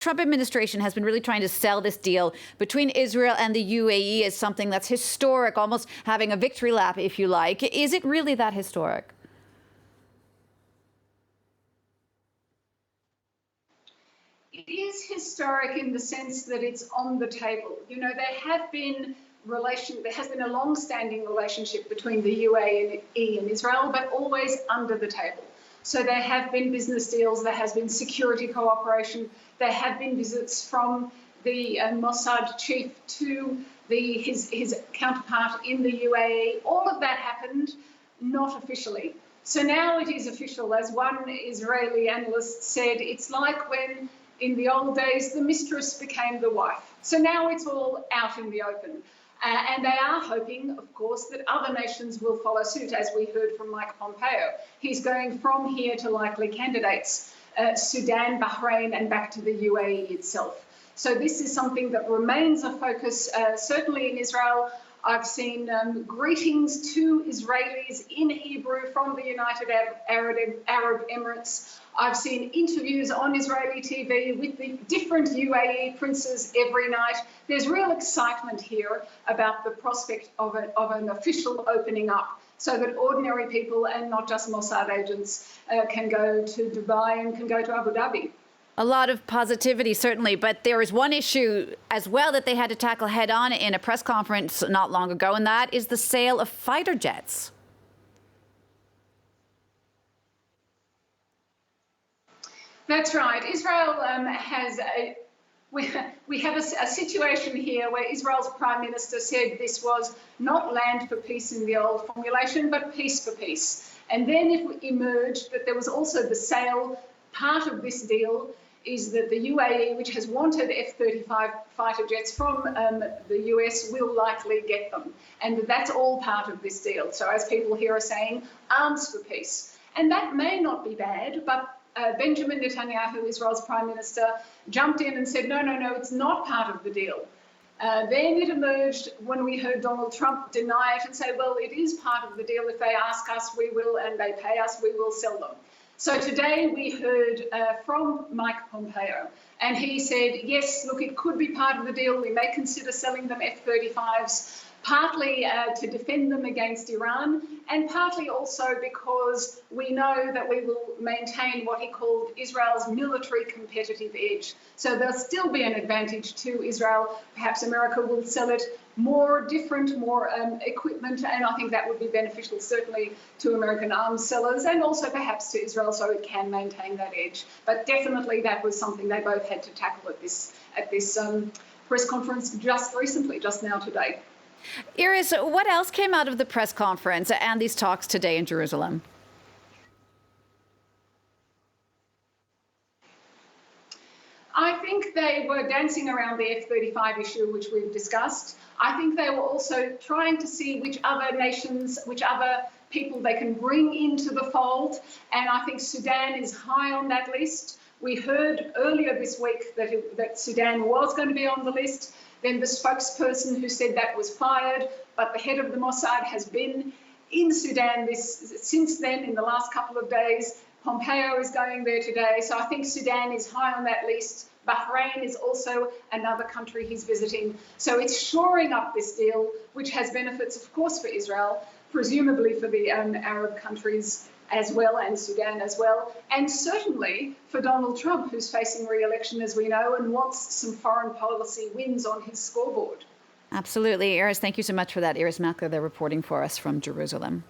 Trump administration has been really trying to sell this deal between Israel and the UAE as something that's historic, almost having a victory lap, if you like. Is it really that historic? It is historic in the sense that it's on the table. You know, there has been a long-standing relationship between the UAE and Israel, but always under the table. So there have been business deals, there has been security cooperation, there have been visits from the Mossad chief to his counterpart in the UAE. All of that happened, not officially. So now it is official. As one Israeli analyst said, it's like when in the old days the mistress became the wife. So now it's all out in the open. And they are hoping, of course, that other nations will follow suit, as we heard from Mike Pompeo. He's going from here to likely candidates, Sudan, Bahrain, and back to the UAE itself. So this is something that remains a focus, certainly in Israel. I've seen greetings to Israelis in Hebrew from the United Arab Emirates. I've seen interviews on Israeli TV with the different UAE princes every night. There's real excitement here about the prospect of an official opening up so that ordinary people and not just Mossad agents can go to Dubai and can go to Abu Dhabi. A lot of positivity, certainly, but there is one issue as well that they had to tackle head on in a press conference not long ago, and that is the sale of fighter jets. That's right. Israel we have a situation here where Israel's Prime Minister said this was not land for peace in the old formulation, but peace for peace. And then it emerged that there was also the sale. Part of this deal is that the UAE, which has wanted F-35 fighter jets from the US, will likely get them. And that's all part of this deal. So as people here are saying, arms for peace. And that may not be bad, but Benjamin Netanyahu, Israel's Prime Minister, jumped in and said, no, it's not part of the deal. Then it emerged when we heard Donald Trump deny it and say, well, it is part of the deal. If they ask us, we will, and they pay us, we will sell them. So today we heard from Mike Pompeo, and he said, yes, look, it could be part of the deal. We may consider selling them F-35s, partly to defend them against Iran, and partly also because we know that we will maintain what he called Israel's military competitive edge. So there'll still be an advantage to Israel. Perhaps America will sell it more different, more equipment, and I think that would be beneficial certainly to American arms sellers and also perhaps to Israel so it can maintain that edge. But definitely that was something they both had to tackle at this press conference just recently, just now today. Irris, what else came out of the press conference and these talks today in Jerusalem? I think they were dancing around the F-35 issue, which we've discussed. I think they were also trying to see which other nations, which other people they can bring into the fold. And I think Sudan is high on that list. We heard earlier this week that Sudan was going to be on the list. Then the spokesperson who said that was fired, but the head of the Mossad has been in Sudan since then, in the last couple of days. Pompeo is going there today. So I think Sudan is high on that list. Bahrain is also another country he's visiting. So it's shoring up this deal, which has benefits, of course, for Israel, presumably for the Arab countries as well, and Sudan as well, and certainly for Donald Trump, who's facing re-election, as we know, and wants some foreign policy wins on his scoreboard. Absolutely. Irris, thank you so much for that. Irris Makler, they're reporting for us from Jerusalem.